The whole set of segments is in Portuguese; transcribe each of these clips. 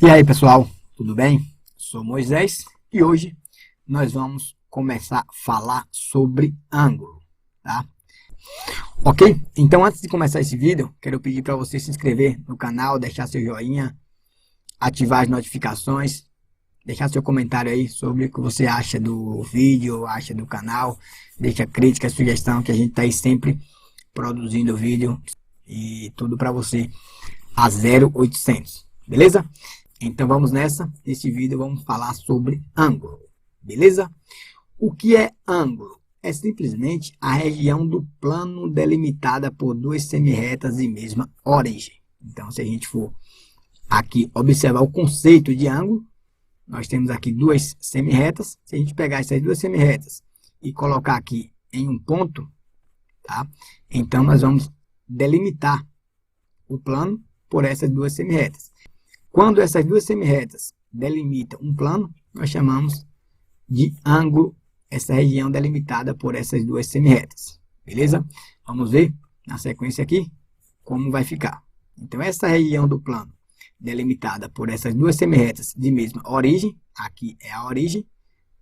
E aí, pessoal, tudo bem? Sou Moisés e hoje nós vamos começar a falar sobre ângulo, tá? Ok? Então, antes de começar esse vídeo, quero pedir para você se inscrever no canal, deixar seu joinha, ativar as notificações, deixar seu comentário aí sobre o que você acha do vídeo, acha do canal, deixa crítica, sugestão, que a gente está aí sempre produzindo vídeo e tudo para você a 0800, beleza? Então vamos nessa. Nesse vídeo vamos falar sobre ângulo, beleza? O que é ângulo? É simplesmente a região do plano delimitada por duas semirretas de mesma origem. Então, se a gente for aqui observar o conceito de ângulo, nós temos aqui duas semirretas. Se a gente pegar essas duas semirretas e colocar aqui em um ponto, tá? Então nós vamos delimitar o plano por essas duas semirretas. Quando essas duas semirretas delimitam um plano, nós chamamos de ângulo essa região delimitada por essas duas semirretas. Beleza? Vamos ver na sequência aqui como vai ficar. Então, essa região do plano delimitada por essas duas semirretas de mesma origem, aqui é a origem,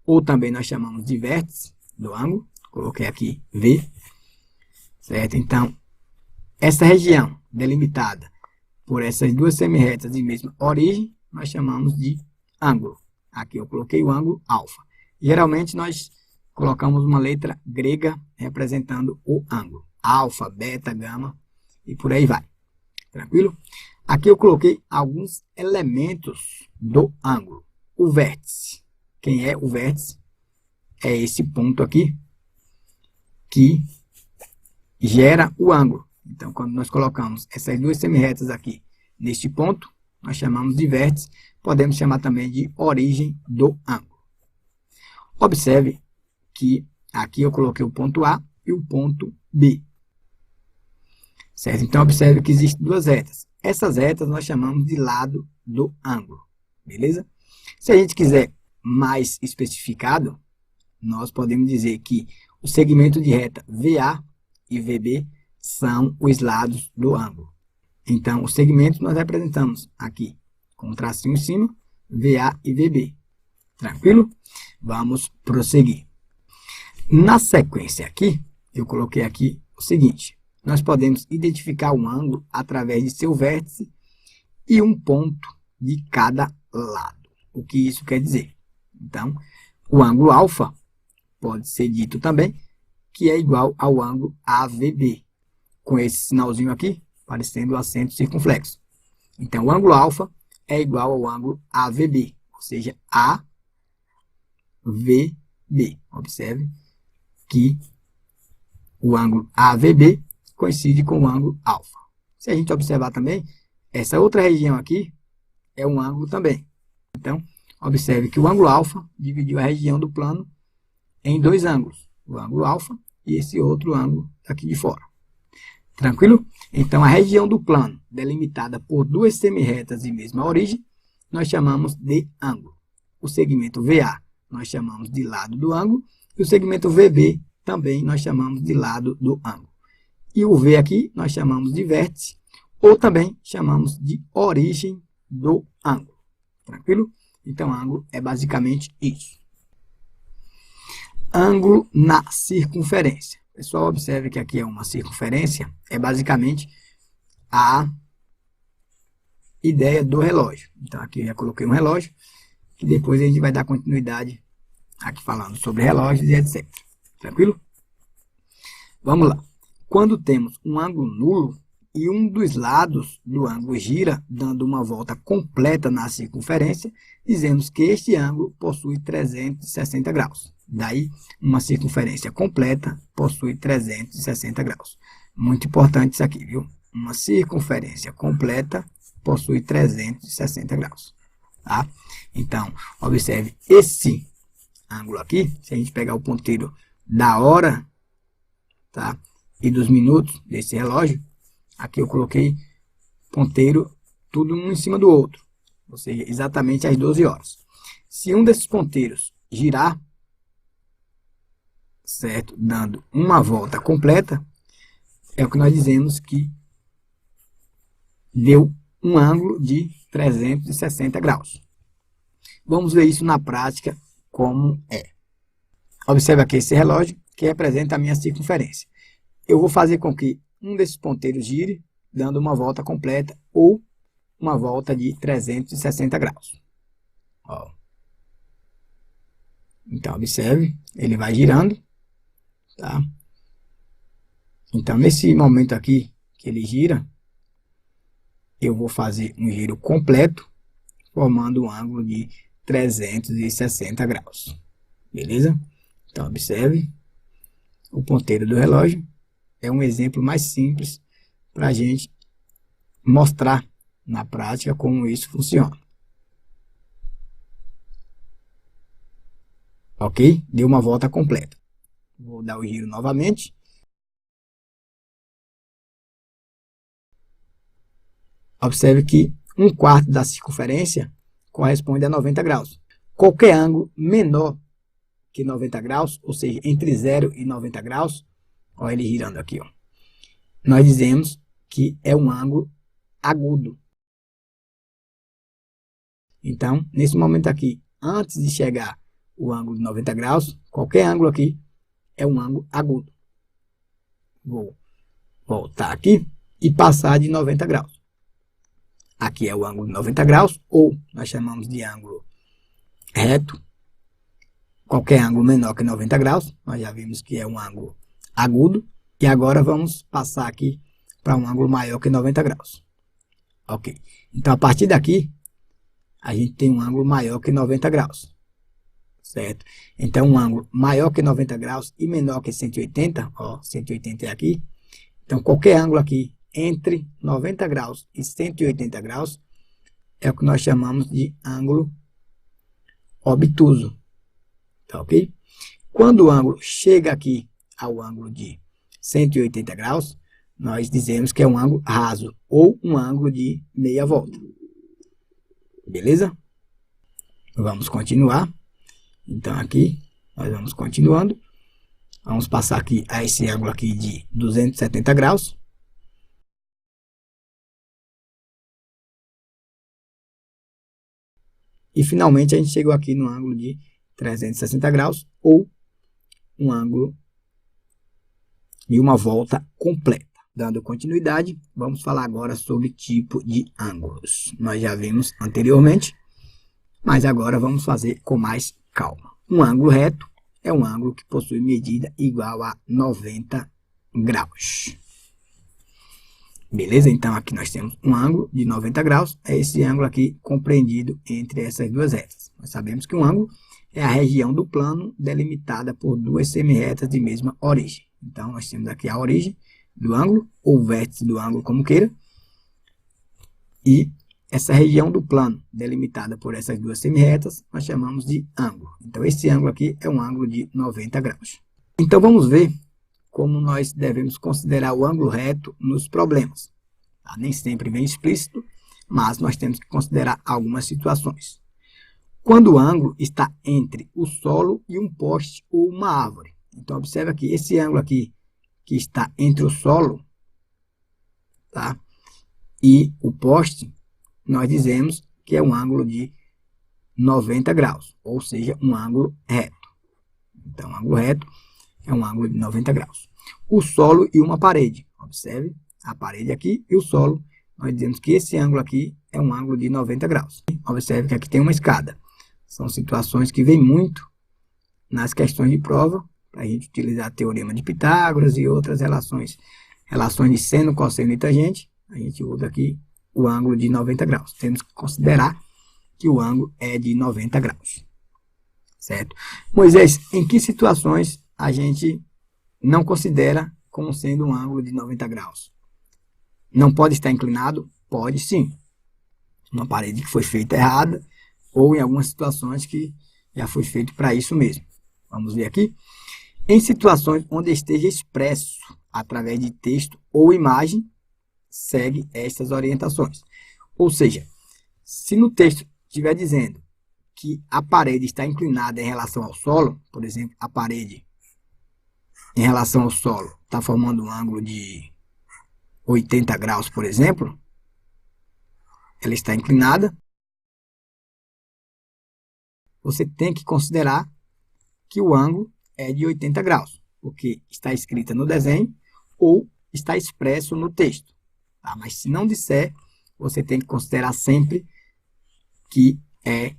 ou também nós chamamos de vértice do ângulo. Coloquei aqui V, certo? Então, essa região delimitada por essas duas semirretas de mesma origem, nós chamamos de ângulo. Aqui eu coloquei o ângulo alfa. Geralmente nós colocamos uma letra grega representando o ângulo. Alfa, beta, gama e por aí vai. Tranquilo? Aqui eu coloquei alguns elementos do ângulo. O vértice. Quem é o vértice? É esse ponto aqui que gera o ângulo. Então, quando nós colocamos essas duas semirretas aqui neste ponto, nós chamamos de vértice, podemos chamar também de origem do ângulo. Observe que aqui eu coloquei o ponto A e o ponto B. Certo? Então, observe que existem duas retas. Essas retas nós chamamos de lado do ângulo. Beleza? Se a gente quiser mais especificado, nós podemos dizer que o segmento de reta VA e VB são os lados do ângulo. Então, os segmentos nós representamos aqui com um tracinho em cima, VA e VB. Tranquilo? Vamos prosseguir. Na sequência aqui, eu coloquei aqui o seguinte. Nós podemos identificar um ângulo através de seu vértice e um ponto de cada lado. O que isso quer dizer? Então, o ângulo alfa pode ser dito também que é igual ao ângulo AVB, com esse sinalzinho aqui, parecendo o acento circunflexo. Então, o ângulo alfa é igual ao ângulo AVB, ou seja, AVB. Observe que o ângulo AVB coincide com o ângulo alfa. Se a gente observar também, essa outra região aqui é um ângulo também. Então, observe que o ângulo alfa dividiu a região do plano em dois ângulos, o ângulo alfa e esse outro ângulo aqui de fora. Tranquilo? Então, a região do plano delimitada por duas semirretas de mesma origem, nós chamamos de ângulo. O segmento VA nós chamamos de lado do ângulo e o segmento VB também nós chamamos de lado do ângulo. E o V aqui nós chamamos de vértice ou também chamamos de origem do ângulo. Tranquilo? Então, ângulo é basicamente isso. Ângulo na circunferência. Pessoal, observe que aqui é uma circunferência, é basicamente a ideia do relógio. Então, aqui eu já coloquei um relógio, que depois a gente vai dar continuidade aqui falando sobre relógios e etc. Tranquilo? Vamos lá. Quando temos um ângulo nulo e um dos lados do ângulo gira, dando uma volta completa na circunferência, dizemos que este ângulo possui 360 graus. Daí, uma circunferência completa possui 360 graus. Muito importante isso aqui, viu? Uma circunferência completa possui 360 graus. Tá? Então, observe esse ângulo aqui. Se a gente pegar o ponteiro da hora, tá? E dos minutos desse relógio, aqui eu coloquei ponteiro tudo um em cima do outro. Ou seja, exatamente às 12 horas. Se um desses ponteiros girar, certo? Dando uma volta completa, é o que nós dizemos que deu um ângulo de 360 graus. Vamos ver isso na prática como é. Observe aqui esse relógio que representa a minha circunferência. Eu vou fazer com que um desses ponteiros gire, dando uma volta completa ou uma volta de 360 graus. Ó. Então, observe, ele vai girando, tá? Então, nesse momento aqui que ele gira, eu vou fazer um giro completo, formando um ângulo de 360 graus. Beleza? Então, observe, o ponteiro do relógio é um exemplo mais simples para a gente mostrar na prática como isso funciona. Ok? Deu uma volta completa. Vou dar o giro novamente. Observe que 1/4 da circunferência corresponde a 90 graus. Qualquer ângulo menor que 90 graus, ou seja, entre 0 e 90 graus, olha ele girando aqui, ó, nós dizemos que é um ângulo agudo. Então, nesse momento aqui, antes de chegar o ângulo de 90 graus, qualquer ângulo aqui é um ângulo agudo. Vou voltar aqui e passar de 90 graus. Aqui é o ângulo de 90 graus, ou nós chamamos de ângulo reto. Qualquer ângulo menor que 90 graus, nós já vimos que é um ângulo agudo. E agora vamos passar aqui para um ângulo maior que 90 graus. Ok. Então, a partir daqui, a gente tem um ângulo maior que 90 graus. Certo? Então, um ângulo maior que 90 graus e menor que 180, ó, 180 é aqui. Então, qualquer ângulo aqui entre 90 graus e 180 graus é o que nós chamamos de ângulo obtuso. Tá ok? Quando o ângulo chega aqui ao ângulo de 180 graus, nós dizemos que é um ângulo raso ou um ângulo de meia volta. Beleza? Vamos continuar. Então, aqui, nós vamos continuando. Vamos passar aqui a esse ângulo aqui de 270 graus. E, finalmente, a gente chegou aqui no ângulo de 360 graus, ou um ângulo de uma volta completa. Dando continuidade, vamos falar agora sobre tipo de ângulos. Nós já vimos anteriormente, mas agora vamos fazer com mais calma. Um ângulo reto é um ângulo que possui medida igual a 90 graus. Beleza? Então, aqui nós temos um ângulo de 90 graus. É esse ângulo aqui compreendido entre essas duas retas. Nós sabemos que um ângulo é a região do plano delimitada por duas semirretas de mesma origem. Então, nós temos aqui a origem do ângulo, ou vértice do ângulo, como queira. E essa região do plano delimitada por essas duas semirretas, nós chamamos de ângulo. Então, esse ângulo aqui é um ângulo de 90 graus. Então, vamos ver como nós devemos considerar o ângulo reto nos problemas. Tá? Nem sempre bem explícito, mas nós temos que considerar algumas situações. Quando o ângulo está entre o solo e um poste ou uma árvore. Então, observe aqui, esse ângulo aqui que está entre o solo, tá, e o poste, nós dizemos que é um ângulo de 90 graus, ou seja, um ângulo reto. Então, ângulo reto é um ângulo de 90 graus. O solo e uma parede. Observe, a parede aqui e o solo. Nós dizemos que esse ângulo aqui é um ângulo de 90 graus. Observe que aqui tem uma escada. São situações que vêm muito nas questões de prova, para a gente utilizar teorema de Pitágoras e outras relações de seno, cosseno e tangente. A gente usa aqui o ângulo de 90 graus. Temos que considerar que o ângulo é de 90 graus. Certo? Moisés, em que situações a gente não considera como sendo um ângulo de 90 graus? Não pode estar inclinado? Pode sim. Uma parede que foi feita errada, ou em algumas situações que já foi feito para isso mesmo. Vamos ver aqui. Em situações onde esteja expresso através de texto ou imagem, segue estas orientações. Ou seja, se no texto estiver dizendo que a parede está inclinada em relação ao solo, por exemplo, a parede em relação ao solo está formando um ângulo de 80 graus, por exemplo, ela está inclinada, você tem que considerar que o ângulo é de 80 graus, porque está escrita no desenho ou está expresso no texto. Tá? Mas se não disser, você tem que considerar sempre que é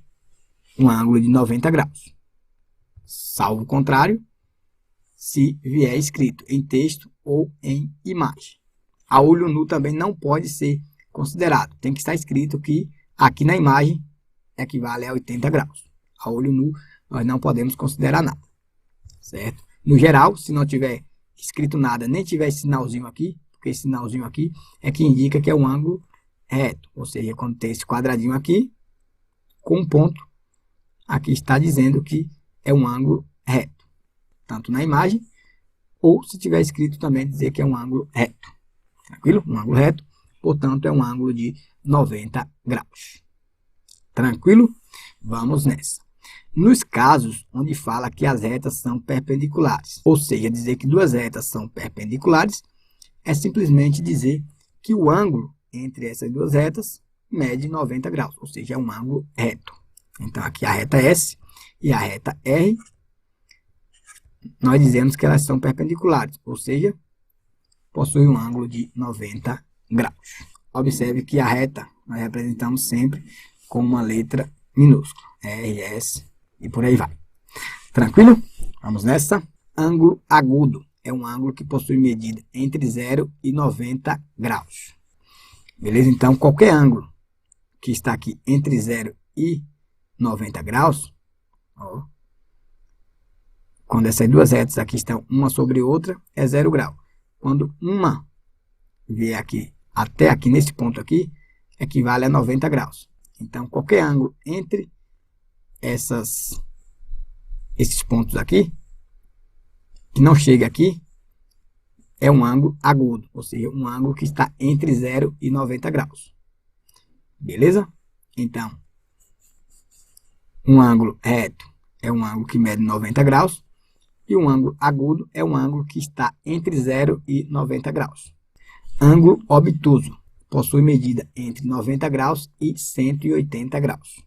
um ângulo de 90 graus. Salvo o contrário, se vier escrito em texto ou em imagem. A olho nu também não pode ser considerado. Tem que estar escrito que aqui na imagem equivale a 80 graus. A olho nu nós não podemos considerar nada, certo? No geral, se não tiver escrito nada, nem tiver esse sinalzinho aqui, porque esse sinalzinho aqui é que indica que é um ângulo reto. Ou seja, quando tem esse quadradinho aqui, com um ponto, aqui está dizendo que é um ângulo reto. Tanto na imagem, ou se tiver escrito também dizer que é um ângulo reto. Tranquilo? Um ângulo reto, portanto, é um ângulo de 90 graus. Tranquilo? Vamos nessa. Nos casos onde fala que as retas são perpendiculares, ou seja, dizer que duas retas são perpendiculares, é simplesmente dizer que o ângulo entre essas duas retas mede 90 graus, ou seja, é um ângulo reto. Então, aqui a reta S e a reta R, nós dizemos que elas são perpendiculares, ou seja, possuem um ângulo de 90 graus. Observe que a reta nós representamos sempre com uma letra minúscula, R, S e por aí vai. Tranquilo? Vamos nessa. Ângulo agudo é um ângulo que possui medida entre 0 e 90 graus. Beleza? Então, qualquer ângulo que está aqui entre 0 e 90 graus, ó, quando essas duas retas aqui estão uma sobre outra, é 0 grau. Quando uma vier aqui até aqui nesse ponto aqui, equivale a 90 graus. Então, qualquer ângulo entre esses pontos aqui, que não chega aqui, é um ângulo agudo, ou seja, um ângulo que está entre 0 e 90 graus. Beleza? Então, um ângulo reto é um ângulo que mede 90 graus, e um ângulo agudo é um ângulo que está entre 0 e 90 graus. Ângulo obtuso possui medida entre 90 graus e 180 graus.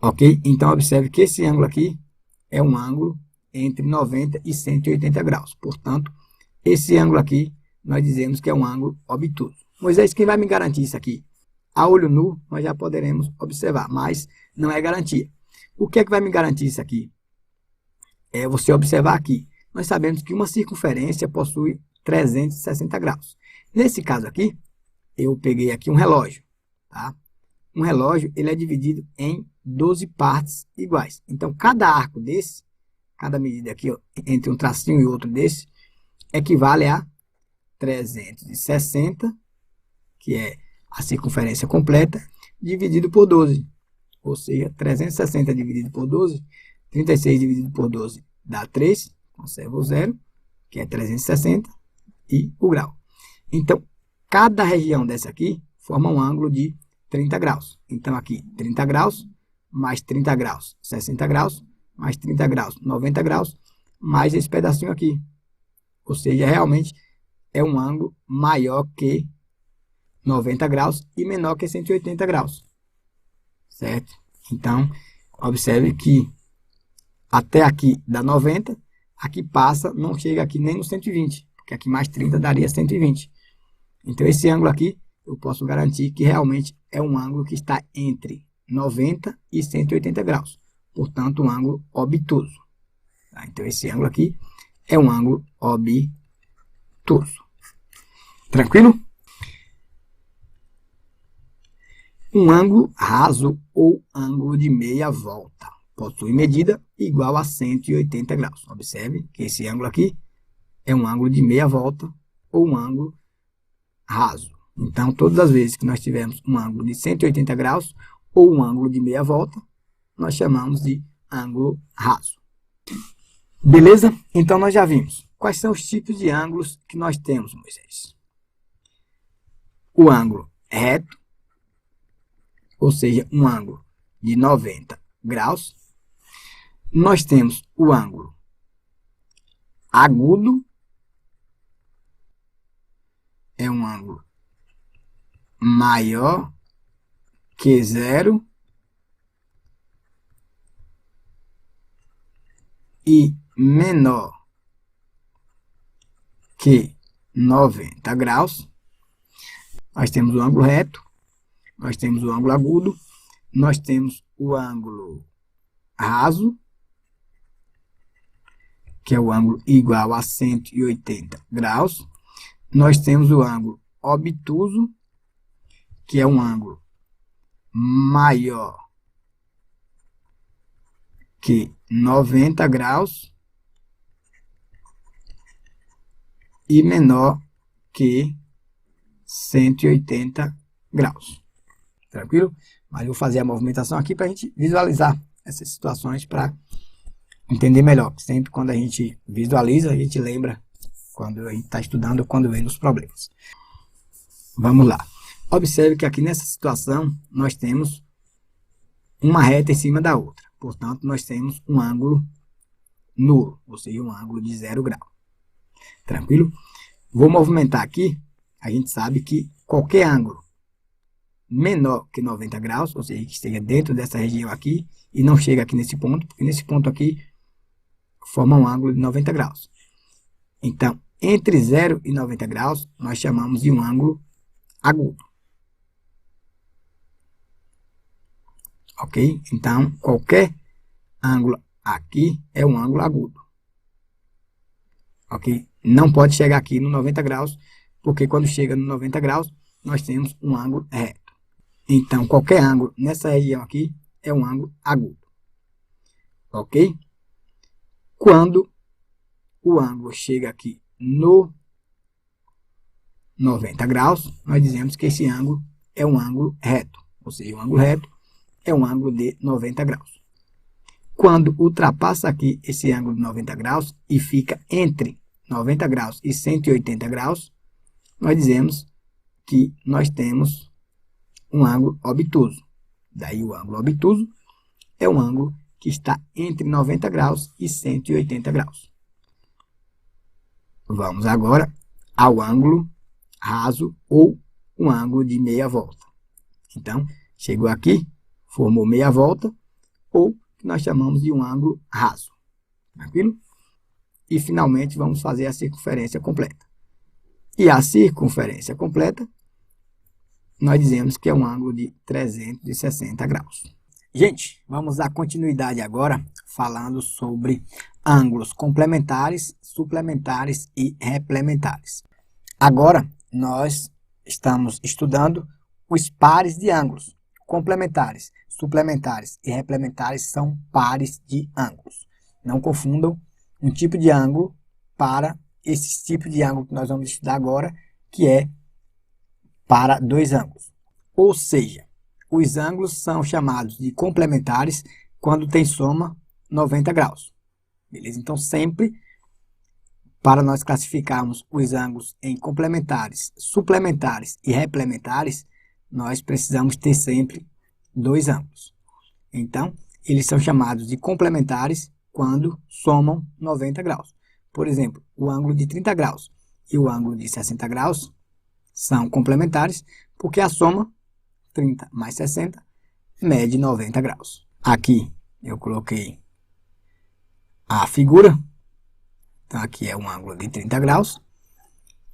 Ok? Então, observe que esse ângulo aqui é um ângulo entre 90 e 180 graus. Portanto, esse ângulo aqui, nós dizemos que é um ângulo obtuso. Moisés, quem vai me garantir isso aqui? A olho nu, nós já poderemos observar, mas não é garantia. O que é que vai me garantir isso aqui? É você observar aqui. Nós sabemos que uma circunferência possui 360 graus. Nesse caso aqui, eu peguei aqui um relógio, tá? Um relógio, ele é dividido em 12 partes iguais. Então, cada arco desse, cada medida aqui, ó, entre um tracinho e outro desse, equivale a 360, que é a circunferência completa, dividido por 12. Ou seja, 360 dividido por 12, 36 dividido por 12 dá 3, conserva o zero, que é 360, e o grau. Então, cada região dessa aqui forma um ângulo de 30 graus. Então, aqui, 30 graus, mais 30 graus, 60 graus, mais 30 graus, 90 graus, mais esse pedacinho aqui. Ou seja, realmente é um ângulo maior que 90 graus e menor que 180 graus. Certo? Então, observe que até aqui dá 90, aqui passa, não chega aqui nem no 120, porque aqui mais 30 daria 120. Então, esse ângulo aqui, eu posso garantir que realmente é um ângulo que está entre 90 e 180 graus. Portanto, um ângulo obtuso. Tá? Então, esse ângulo aqui é um ângulo obtuso. Tranquilo? Um ângulo raso ou ângulo de meia volta possui medida igual a 180 graus. Observe que esse ângulo aqui é um ângulo de meia volta ou um ângulo raso. Então, todas as vezes que nós tivermos um ângulo de 180 graus ou um ângulo de meia volta, nós chamamos de ângulo raso. Beleza? Então, nós já vimos quais são os tipos de ângulos que nós temos, Moisés. O ângulo reto, ou seja, um ângulo de 90 graus. Nós temos o ângulo agudo, é um ângulo maior que 0 e menor que 90 graus, nós temos o ângulo reto, nós temos o ângulo agudo, nós temos o ângulo raso, que é o ângulo igual a 180 graus. Nós temos o ângulo obtuso, que é um ângulo maior que 90 graus e menor que 180 graus. Tranquilo? Mas eu vou fazer a movimentação aqui para a gente visualizar essas situações para entender melhor. Sempre quando a gente visualiza, a gente lembra quando a gente está estudando ou quando vem nos problemas. Vamos lá. Observe que aqui nessa situação nós temos uma reta em cima da outra. Portanto, nós temos um ângulo nulo, ou seja, um ângulo de 0 grau. Tranquilo? Vou movimentar aqui. A gente sabe que qualquer ângulo menor que 90 graus, ou seja, que esteja dentro dessa região aqui e não chega aqui nesse ponto, porque nesse ponto aqui forma um ângulo de 90 graus. Então, entre 0 e 90 graus, nós chamamos de um ângulo agudo. Ok? Então, qualquer ângulo aqui é um ângulo agudo. Ok? Não pode chegar aqui no 90 graus, porque quando chega no 90 graus, nós temos um ângulo reto. Então, qualquer ângulo nessa região aqui é um ângulo agudo. Ok? Quando o ângulo chega aqui no 90 graus, nós dizemos que esse ângulo é um ângulo reto. Ou seja, um ângulo reto é um ângulo de 90 graus. Quando ultrapassa aqui esse ângulo de 90 graus e fica entre 90 graus e 180 graus, nós dizemos que nós temos um ângulo obtuso. Daí o ângulo obtuso é um ângulo que está entre 90 graus e 180 graus. Vamos agora ao ângulo raso ou um ângulo de meia volta. Então, chegou aqui, formou meia volta, ou que nós chamamos de um ângulo raso. Tranquilo? E finalmente vamos fazer a circunferência completa. E a circunferência completa, nós dizemos que é um ângulo de 360 graus. Gente, vamos dar continuidade agora falando sobre ângulos complementares, suplementares e replementares. Agora, nós estamos estudando os pares de ângulos. Complementares, suplementares e replementares são pares de ângulos. Não confundam um tipo de ângulo para esse tipo de ângulo que nós vamos estudar agora, que é para dois ângulos. Ou seja, os ângulos são chamados de complementares quando tem soma 90 graus. Beleza? Então, sempre, para nós classificarmos os ângulos em complementares, suplementares e replementares, nós precisamos ter sempre dois ângulos. Então, eles são chamados de complementares quando somam 90 graus. Por exemplo, o ângulo de 30 graus e o ângulo de 60 graus são complementares porque a soma 30 mais 60 mede 90 graus. Aqui eu coloquei a figura. Então, aqui é um ângulo de 30 graus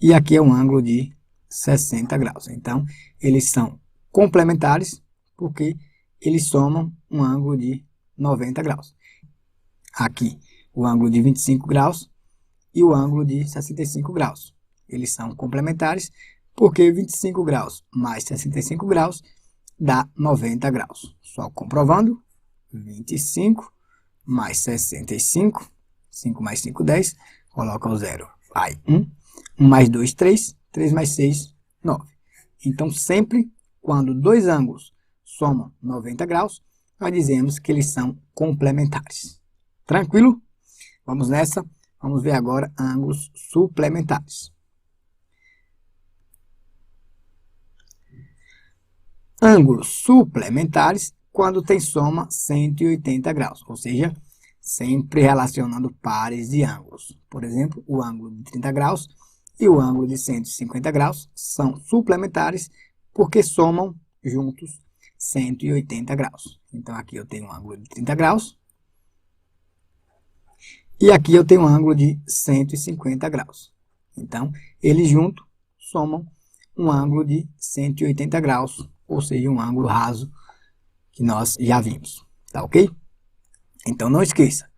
e aqui é um ângulo de 60 graus. Então, eles são complementares porque eles somam um ângulo de 90 graus. Aqui, o ângulo de 25 graus e o ângulo de 65 graus. Eles são complementares porque 25 graus mais 65 graus dá 90 graus. Só comprovando, 25 mais 65, 5 mais 5, 10, coloca o zero, vai 1, 1 mais 2, 3, 3 mais 6, 9. Então, sempre quando dois ângulos somam 90 graus, nós dizemos que eles são complementares. Tranquilo? Vamos nessa. Vamos ver agora ângulos suplementares. Ângulos suplementares quando tem soma 180 graus, ou seja, sempre relacionando pares de ângulos. Por exemplo, o ângulo de 30 graus e o ângulo de 150 graus são suplementares porque somam juntos 180 graus. Então, aqui eu tenho um ângulo de 30 graus. E aqui eu tenho um ângulo de 150 graus. Então, eles juntos somam um ângulo de 180 graus, ou seja, um ângulo raso que nós já vimos. Tá ok? Então, não esqueça,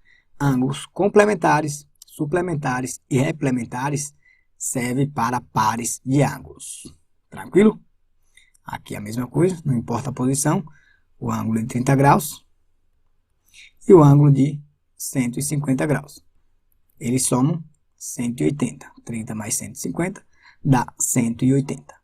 ângulos complementares, suplementares e replementares servem para pares de ângulos. Tranquilo? Aqui é a mesma coisa, não importa a posição, o ângulo de 30 graus e o ângulo de 150 graus. Eles somam 180. 30 mais 150 dá 180.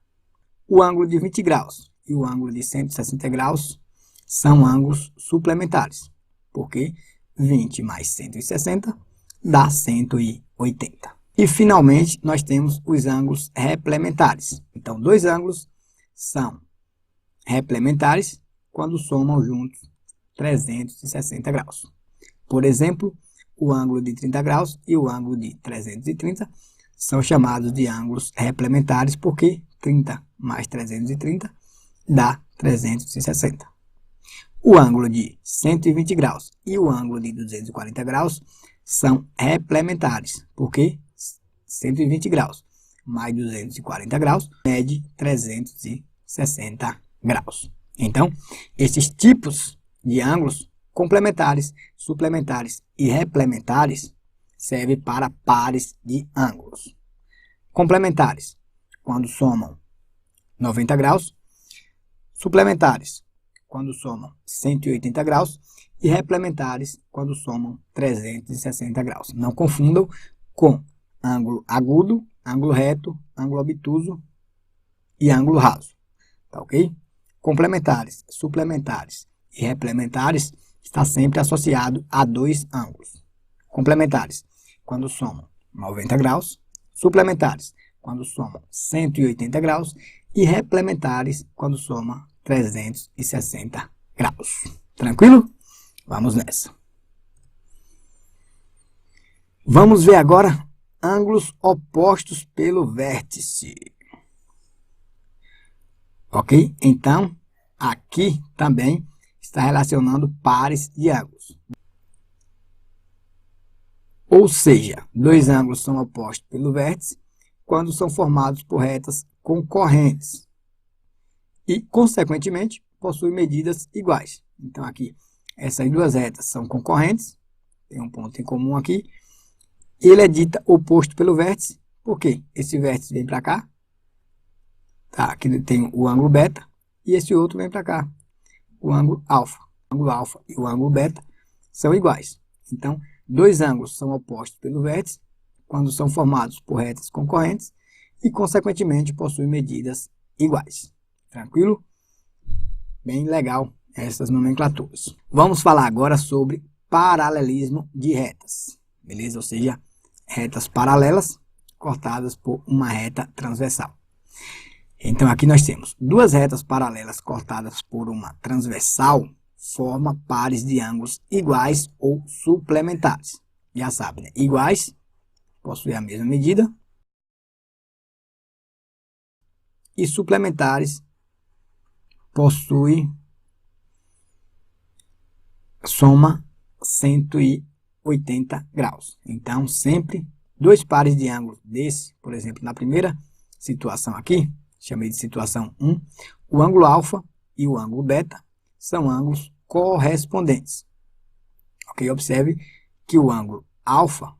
O ângulo de 20 graus e o ângulo de 160 graus são ângulos suplementares, porque 20 mais 160 dá 180. E, finalmente, nós temos os ângulos replementares. Então, dois ângulos são replementares quando somam juntos 360 graus. Por exemplo, o ângulo de 30 graus e o ângulo de 330 são chamados de ângulos replementares porque 30 mais 330 dá 360. O ângulo de 120 graus e o ângulo de 240 graus são replementares, porque 120 graus mais 240 graus mede 360 graus. Então, esses tipos de ângulos complementares, suplementares e replementares servem para pares de ângulos. Complementares, quando somam 90 graus, suplementares, quando somam 180 graus, e replementares, quando somam 360 graus. Não confundam com ângulo agudo, ângulo reto, ângulo obtuso e ângulo raso. Tá ok? Complementares, suplementares e replementares está sempre associado a dois ângulos. Complementares, quando somam 90 graus, suplementares, quando somam 180 graus, e replementares, quando somam 360 graus. Tranquilo? Vamos nessa. Vamos ver agora ângulos opostos pelo vértice. Ok? Então, aqui também está relacionando pares de ângulos. Ou seja, dois ângulos são opostos pelo vértice quando são formados por retas concorrentes e, consequentemente, possuem medidas iguais. Então, aqui, essas duas retas são concorrentes, tem um ponto em comum aqui, e ele é dito oposto pelo vértice, porque esse vértice vem para cá, tá? Aqui tem o ângulo beta, e esse outro vem para cá, o ângulo alfa. O ângulo alfa e o ângulo beta são iguais. Então, dois ângulos são opostos pelo vértice quando são formados por retas concorrentes e, consequentemente, possuem medidas iguais. Tranquilo? Bem legal essas nomenclaturas. Vamos falar agora sobre paralelismo de retas. Beleza? Ou seja, retas paralelas cortadas por uma reta transversal. Então, aqui nós temos duas retas paralelas cortadas por uma transversal, forma pares de ângulos iguais ou suplementares. Já sabe, né? Iguais, possuem a mesma medida. E suplementares, possuem soma 180 graus. Então, sempre dois pares de ângulos desse, por exemplo, na primeira situação aqui, chamei de situação 1, o ângulo alfa e o ângulo beta são ângulos correspondentes. Ok? Observe que o ângulo alfa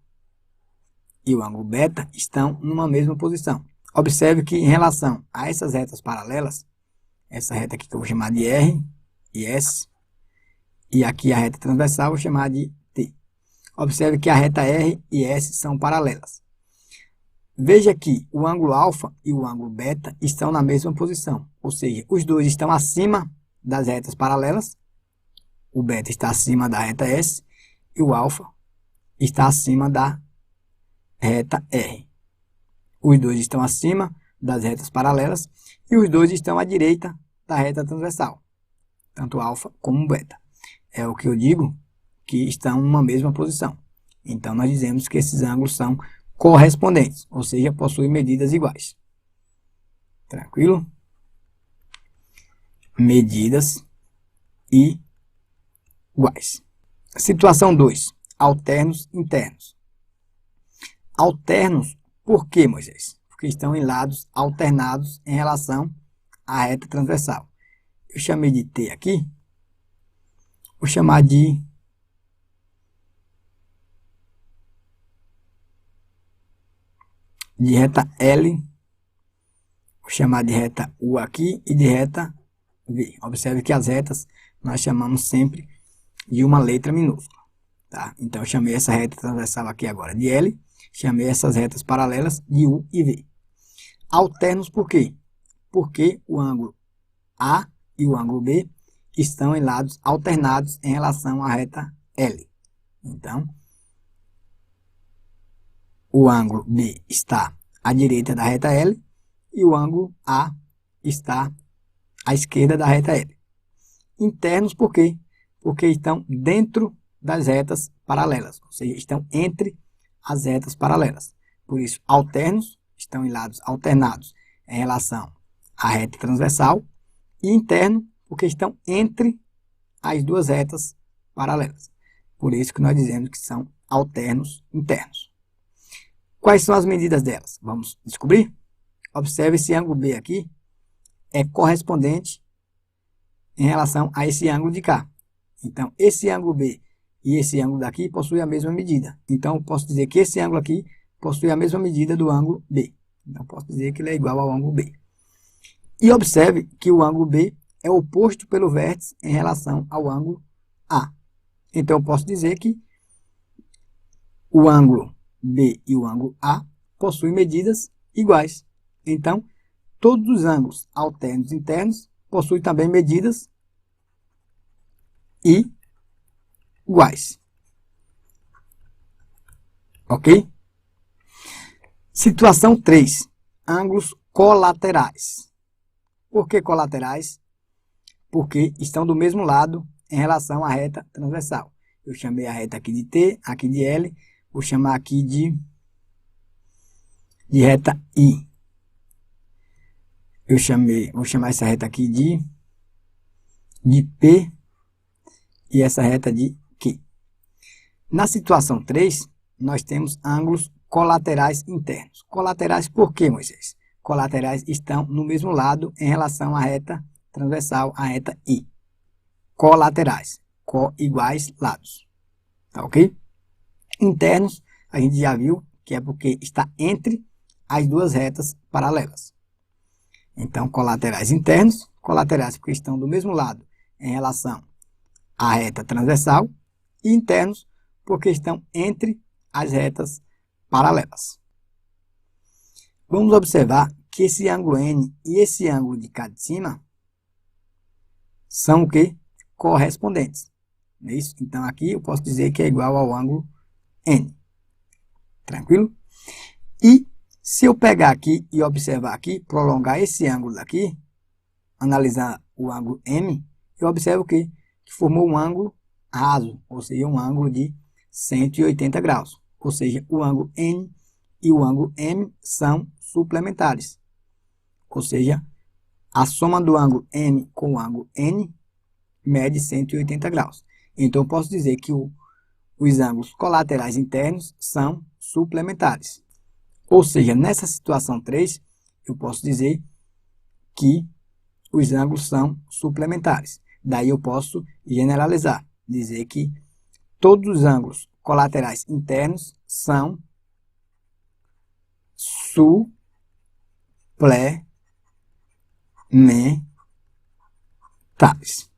e o ângulo beta estão numa mesma posição. Observe que em relação a essas retas paralelas, essa reta aqui que eu vou chamar de R e S, e aqui a reta transversal eu vou chamar de T. Observe que a reta R e S são paralelas. Veja que o ângulo alfa e o ângulo beta estão na mesma posição, ou seja, os dois estão acima das retas paralelas, o beta está acima da reta S e o alfa está acima da reta R. Os dois estão acima das retas paralelas e os dois estão à direita da reta transversal, tanto alfa como beta. É o que eu digo que estão numa mesma posição. Então, nós dizemos que esses ângulos são correspondentes, ou seja, possuem medidas iguais. Tranquilo? medidas iguais. Situação 2. Alternos internos. Alternos, por quê, Moisés? Porque estão em lados alternados em relação à reta transversal. Eu chamei de T aqui, vou chamar de reta L, vou chamar de reta U aqui e de reta V. Observe que as retas nós chamamos sempre de uma letra minúscula, tá? Então eu chamei essa reta transversal aqui agora de L, chamei essas retas paralelas de U e V. Alternos por quê? Porque o ângulo A e o ângulo B estão em lados alternados em relação à reta L. Então, o ângulo B está à direita da reta L e o ângulo A está à esquerda da reta L. Internos por quê? Porque estão dentro das retas paralelas, ou seja, estão entre as retas paralelas. Por isso, alternos estão em lados alternados em relação à reta transversal e interno porque estão entre as duas retas paralelas. Por isso que nós dizemos que são alternos internos. Quais são as medidas delas? Vamos descobrir? Observe esse ângulo B aqui é correspondente em relação a esse ângulo de cá. Então, esse ângulo B e esse ângulo daqui possuem a mesma medida. Então, eu posso dizer que esse ângulo aqui possui a mesma medida do ângulo B. Então, posso dizer que ele é igual ao ângulo B. E observe que o ângulo B é oposto pelo vértice em relação ao ângulo A. Então, eu posso dizer que o ângulo B e o ângulo A possuem medidas iguais. Então, todos os ângulos alternos internos possuem também medidas iguais. Ok? Situação 3. Ângulos colaterais. Por que colaterais? Porque estão do mesmo lado em relação à reta transversal. Eu chamei a reta aqui de T, aqui de L, vou chamar aqui de reta I. Vou chamar essa reta aqui de P e essa reta de Q. Na situação 3, nós temos ângulos colaterais internos. Colaterais por quê, Moisés? Colaterais estão no mesmo lado em relação à reta transversal, a reta I. Colaterais, iguais lados. Tá ok? Internos, a gente já viu que é porque está entre as duas retas paralelas. Então, colaterais internos, colaterais porque estão do mesmo lado em relação à reta transversal, e internos porque estão entre as retas paralelas. Vamos observar que esse ângulo N e esse ângulo de cá de cima são o quê? Correspondentes. Não é isso? Então, aqui eu posso dizer que é igual ao ângulo N. Tranquilo? E se eu pegar aqui e observar aqui, prolongar esse ângulo daqui, analisar o ângulo M, eu observo que formou um ângulo raso, ou seja, um ângulo de 180 graus. Ou seja, o ângulo N e o ângulo M são suplementares. Ou seja, a soma do ângulo M com o ângulo N mede 180 graus. Então, eu posso dizer que os ângulos colaterais internos são suplementares. Ou seja, nessa situação 3, eu posso dizer que os ângulos são suplementares. Daí eu posso generalizar, dizer que todos os ângulos colaterais internos são suplementares.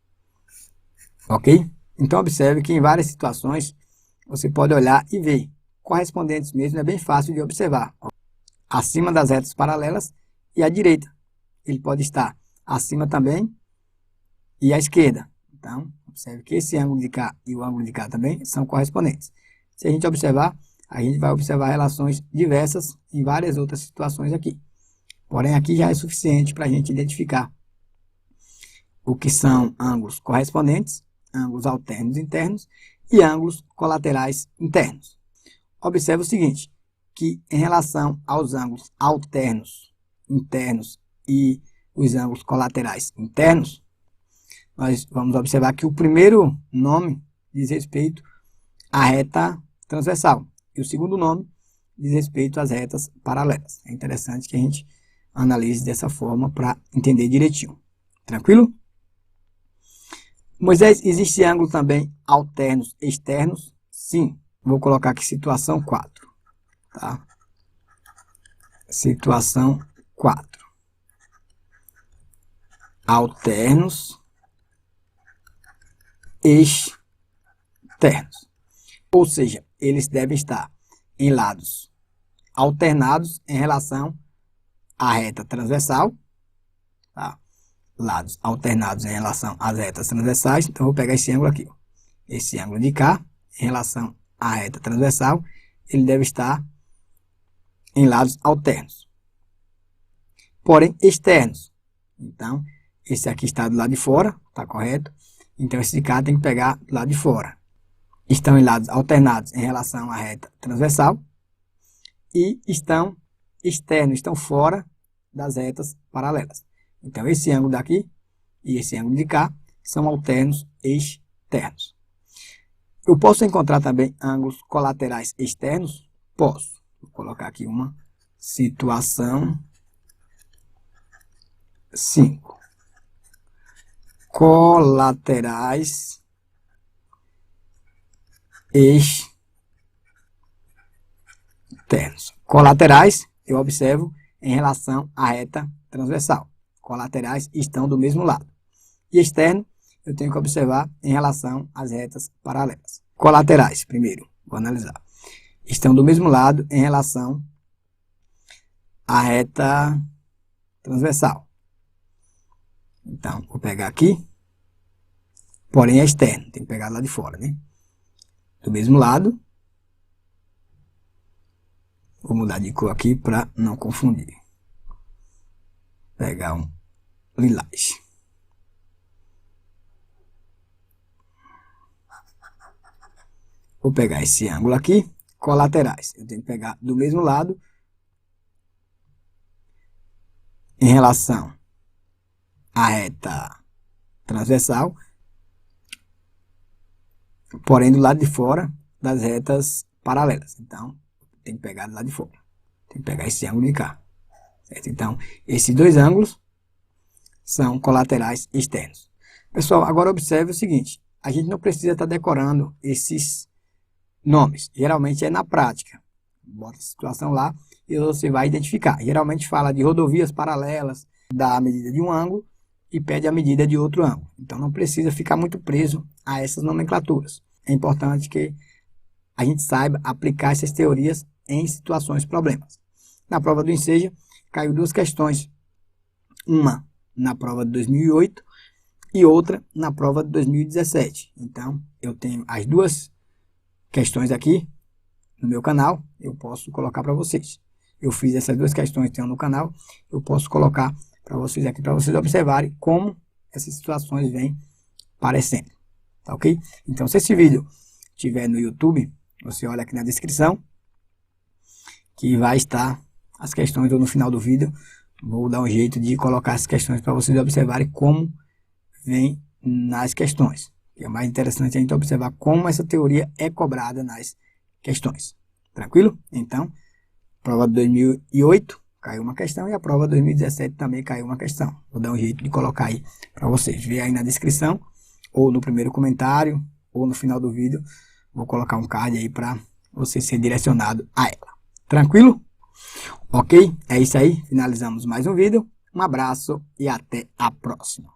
Ok? Então, observe que em várias situações você pode olhar e ver. Correspondentes mesmo é bem fácil de observar. Acima das retas paralelas e à direita. Ele pode estar acima também e à esquerda. Então, observe que esse ângulo de cá e o ângulo de cá também são correspondentes. Se a gente observar, a gente vai observar relações diversas em várias outras situações aqui. Porém, aqui já é suficiente para a gente identificar o que são ângulos correspondentes, ângulos alternos internos e ângulos colaterais internos. Observe o seguinte, que em relação aos ângulos alternos internos e os ângulos colaterais internos, nós vamos observar que o primeiro nome diz respeito à reta transversal e o segundo nome diz respeito às retas paralelas. É interessante que a gente analise dessa forma para entender direitinho. Tranquilo? Moisés, existe ângulo também alternos externos? Sim. Vou colocar aqui situação 4. Tá? Situação 4. Alternos externos. Ou seja, eles devem estar em lados alternados em relação à reta transversal. Tá? Lados alternados em relação às retas transversais. Então, vou pegar esse ângulo aqui. Ó. Esse ângulo de cá, em relação à reta transversal, ele deve estar em lados alternos. Porém, externos. Então, esse aqui está do lado de fora, está correto? Então, esse de cá tem que pegar do lado de fora. Estão em lados alternados em relação à reta transversal e estão externos, estão fora das retas paralelas. Então, esse ângulo daqui e esse ângulo de cá são alternos externos. Eu posso encontrar também ângulos colaterais externos? Posso. Vou colocar aqui uma situação 5. Colaterais externos. Colaterais, eu observo em relação à reta transversal. Colaterais estão do mesmo lado. E externo, eu tenho que observar em relação às retas paralelas. Colaterais, primeiro, vou analisar. Estão do mesmo lado em relação à reta transversal. Então, vou pegar aqui, porém é externo, tem que pegar lá de fora, né? Do mesmo lado. Vou mudar de cor aqui para não confundir. Pegar um lilás. Vou pegar esse ângulo aqui, colaterais. Eu tenho que pegar do mesmo lado em relação à reta transversal, porém do lado de fora das retas paralelas. Então, tem que pegar do lado de fora. Tem que pegar esse ângulo de cá. Certo? Então, esses dois ângulos são colaterais externos. Pessoal, agora observe o seguinte. A gente não precisa estar decorando esses nomes. Geralmente é na prática. Bota a situação lá e você vai identificar. Geralmente fala de rodovias paralelas, dá a medida de um ângulo e pede a medida de outro ângulo. Então, não precisa ficar muito preso a essas nomenclaturas. É importante que a gente saiba aplicar essas teorias em situações problemas. Na prova do Enseja, caiu duas questões. Uma na prova de 2008 e outra na prova de 2017. Então, eu tenho as duas questões aqui no meu canal, eu posso colocar para vocês. Eu fiz essas duas questões que tem no canal, eu posso colocar para vocês aqui, para vocês observarem como essas situações vêm aparecendo. Tá ok? Então, se esse vídeo estiver no YouTube, você olha aqui na descrição, que vai estar as questões, ou no final do vídeo, vou dar um jeito de colocar as questões para vocês observarem como vem nas questões. É mais interessante a gente observar como essa teoria é cobrada nas questões. Tranquilo? Então, prova de 2008 caiu uma questão e a prova de 2017 também caiu uma questão. Vou dar um jeito de colocar aí para vocês. Vê aí na descrição, ou no primeiro comentário, ou no final do vídeo. Vou colocar um card aí para você ser direcionado a ela. Tranquilo? Ok? É isso aí. Finalizamos mais um vídeo. Um abraço e até a próxima.